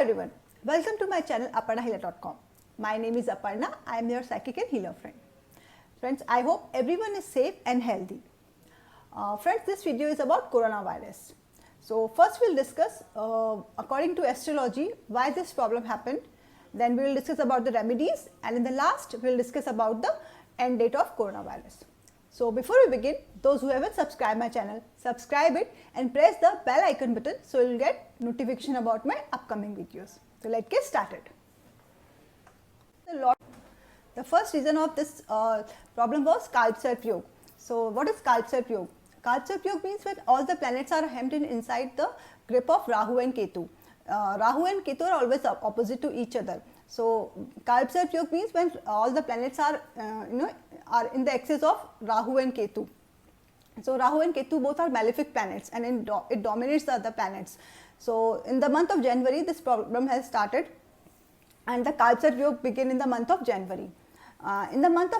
everyone, welcome to my channel aparnahealer.com. My name is Aparna, I am your psychic and healer friend. Friends, I hope everyone is safe and healthy. Friends, this video is about coronavirus. So first we will discuss according to astrology why this problem happened, then we will discuss about the remedies, and in the last we will discuss about the end date of coronavirus. So before we begin, those who haven't subscribed my channel, subscribe it and press the bell icon button so you will get notification about my upcoming videos. So let's get started. The first reason of this problem was Kalpsarp Yog. So what is Kalpsarp Yog? Kalpsarp Yog means when all the planets are hemmed in inside the grip of Rahu and Ketu. Rahu and Ketu are always opposite to each other. So Kalpsarp Yog means when all the planets are are in the axis of Rahu and Ketu. So Rahu and Ketu both are malefic planets and it dominates the other planets. So in the month of January this problem has started and the Kalpsarp Yog began in the month of January. In the month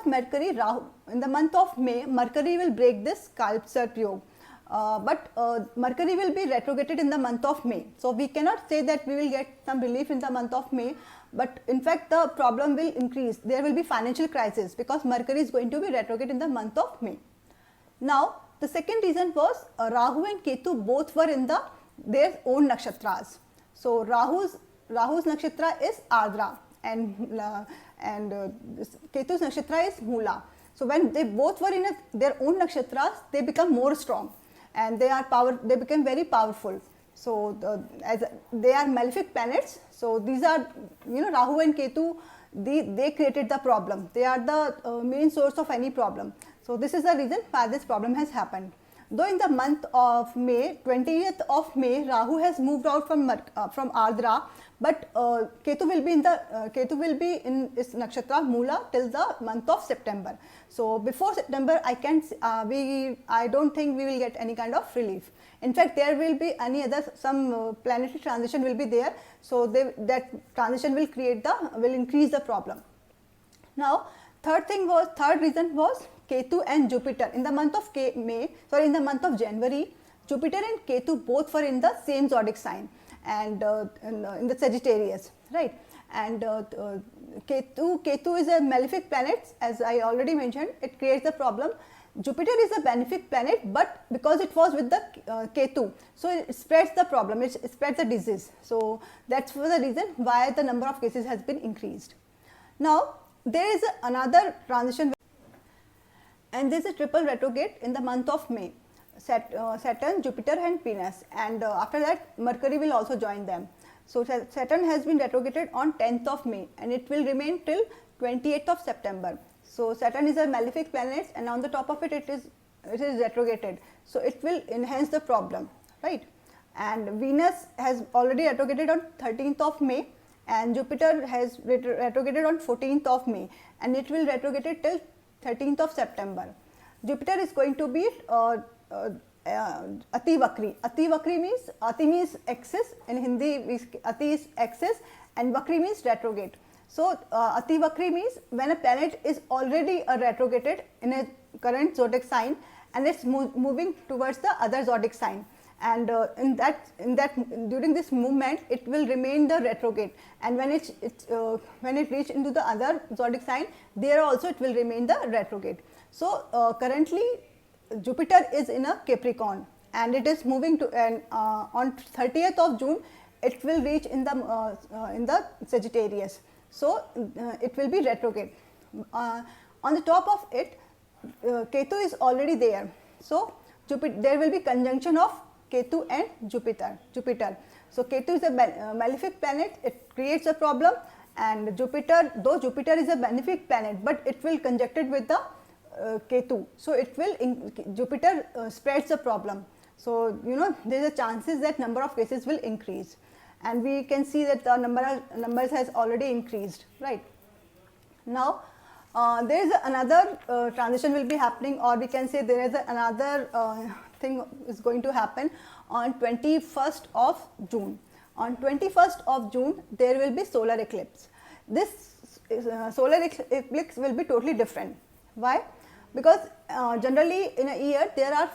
of May, Mercury will break this Kalpsarp Yog. But Mercury will be retrograded in the month of May. So we cannot say that we will get some relief in the month of May, but in fact the problem will increase. There will be financial crisis because Mercury is going to be retrograde in the month of May. Now the second reason was Rahu and Ketu both were in their own nakshatras. So Rahu's nakshatra is Ardra and Ketu's nakshatra is Mula. So when they both were in their own nakshatras, they become more strong and they become very powerful. So as they are malefic planets, so these are Rahu and Ketu, they created the problem. They are the main source of any problem. So this is the reason why this problem has happened. Though in the month of May, 20th of May, Rahu has moved out from Ardra, but Ketu will be in its nakshatra Mula till the month of September. So before September, I don't think we will get any kind of relief. In fact, there will be some planetary transition will be there. So that transition will increase the problem. Now third reason was Ketu and Jupiter. In the month of January, Jupiter and Ketu both were in the same zodiac sign and in the Sagittarius, right? And Ketu is a malefic planet, as I already mentioned. It creates the problem. Jupiter is a benefic planet, but because it was with the Ketu, so it spreads the problem, it spreads the disease. So that's for the reason why the number of cases has been increased. Now there is another transition, and there is a triple retrograde in the month of May. Saturn, Jupiter and Venus, and after that Mercury will also join them. So Saturn has been retrograded on 10th of May and it will remain till 28th of September. So Saturn is a malefic planet and on the top of it is retrograded. So it will enhance the problem, right? And Venus has already retrograded on 13th of May and Jupiter has retrograded on 14th of May and it will retrograde till 13th of September. Jupiter is going to be Ati Vakri. Ati means axis, in Hindi Ati is axis and Vakri means retrograde. So Ati Vakri means when a planet is already retrograded in a current zodiac sign and it's moving towards the other zodiac sign, and during this movement it will remain the retrograde, and when it reach into the other zodiac sign, there also it will remain the retrograde. So currently Jupiter is in a Capricorn and it is moving to on 30th of June it will reach in the Sagittarius. So it will be retrograde. On the top of it, Ketu is already there. So there will be conjunction of Ketu and Jupiter. So Ketu is a malefic planet, it creates a problem, and Jupiter, though Jupiter is a benefic planet, but it will conjuncted with the Ketu. So Jupiter spreads the problem. So there is a chances that number of cases will increase, and we can see that the numbers has already increased, right? Now there is another transition will be happening, or we can say there is another thing is going to happen on 21st of June. On 21st of June there will be solar eclipse. This solar eclipse will be totally different. Why? Because generally in a year there are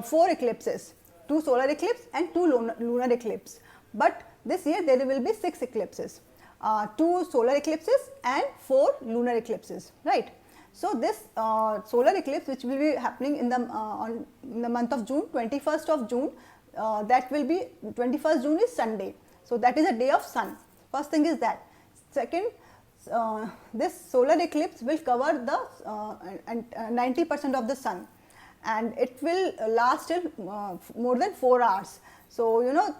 4 eclipses, 2 solar eclipse and 2 lunar eclipse. But this year there will be 6 eclipses, 2 solar eclipses and 4 lunar eclipses, right. So this solar eclipse which will be happening in the month of June, 21st of June, that will be 21st June is Sunday. So that is a day of sun. First thing is that. Second, this solar eclipse will cover the 90% of the sun, and it will last till more than 4 hours. So you know,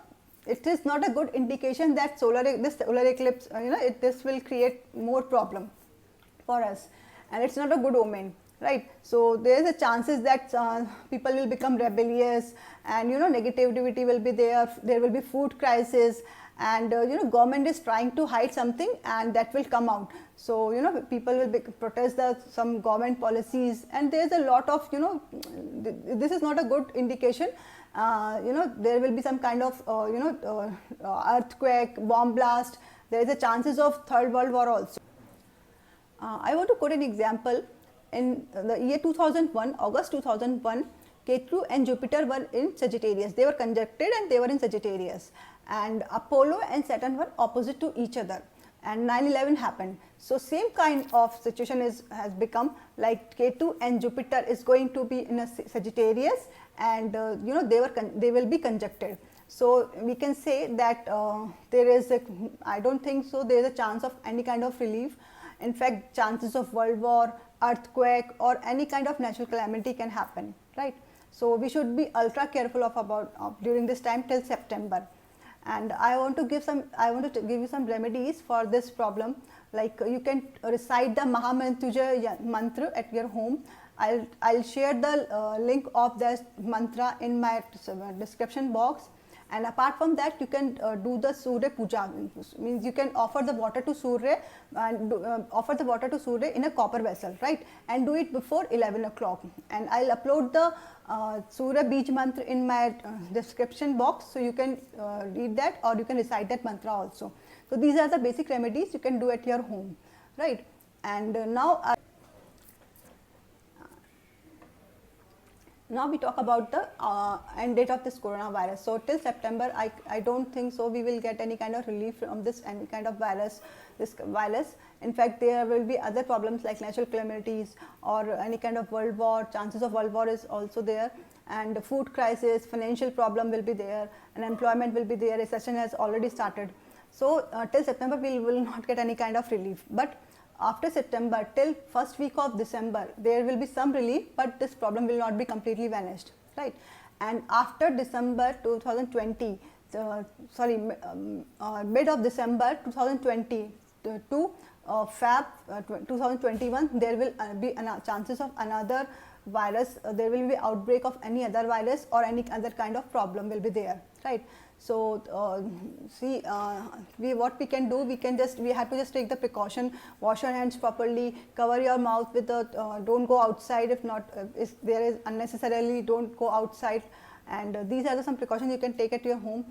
it is not a good indication that this solar eclipse, you know, this will create more problem for us, and it's not a good omen, right. So there is a chances that people will become rebellious, and you know, negativity will be there. There will be food crisis, and you know, government is trying to hide something, and that will come out. So you know, people will protest some government policies, and there is a lot of, you know, this is not a good indication. You know, there will be some kind of you know, earthquake, bomb blast. There is a chances of third world war also. I want to quote an example. In the year 2001, August 2001, Ketu and Jupiter were in Sagittarius. They were conjuncted and they were in Sagittarius, and Apollo and Saturn were opposite to each other, and 9/11 happened. So same kind of situation has become, like Ketu and Jupiter is going to be in a Sagittarius, and you know, they will be conjuncted. So we can say that there is a, I don't think so there is a chance of any kind of relief. In fact, chances of world war, earthquake, or any kind of natural calamity can happen, right. So we should be ultra careful about during this time till September. And I want to give you some remedies for this problem. Like you can recite the Mahamrityunjay mantra at your home. I'll share the link of this mantra in my description box. And apart from that, you can do the Surya Puja, means you can offer the water to Surya, and offer the water to Surya in a copper vessel, right, and do it before 11 o'clock. And I'll upload the Surya Bij mantra in my description box, so you can read that, or you can recite that mantra also. So these are the basic remedies you can do at your home, right. And now we talk about the end date of this coronavirus. So till September, I don't think so we will get any kind of relief from this, any kind of virus, this virus. In fact, there will be other problems like natural calamities or any kind of world war. Chances of world war is also there, and food crisis, financial problem will be there, unemployment will be there, recession has already started. So till September we will not get any kind of relief, but after September till first week of December there will be some relief, but this problem will not be completely vanished, right. And after December 2020, mid of December 2020 to Feb 2021, there will be chances of another virus, there will be outbreak of any other virus or any other kind of problem will be there, right. So see, what we can do, we have to just take the precaution, wash your hands properly, cover your mouth with the, don't go outside, if not, if there is unnecessarily, don't go outside, and these are some precautions you can take at your home.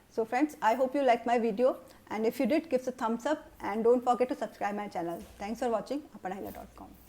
So friends, I hope you liked my video, and if you did, give a thumbs up and don't forget to subscribe my channel. Thanks for watching appadhaila.com.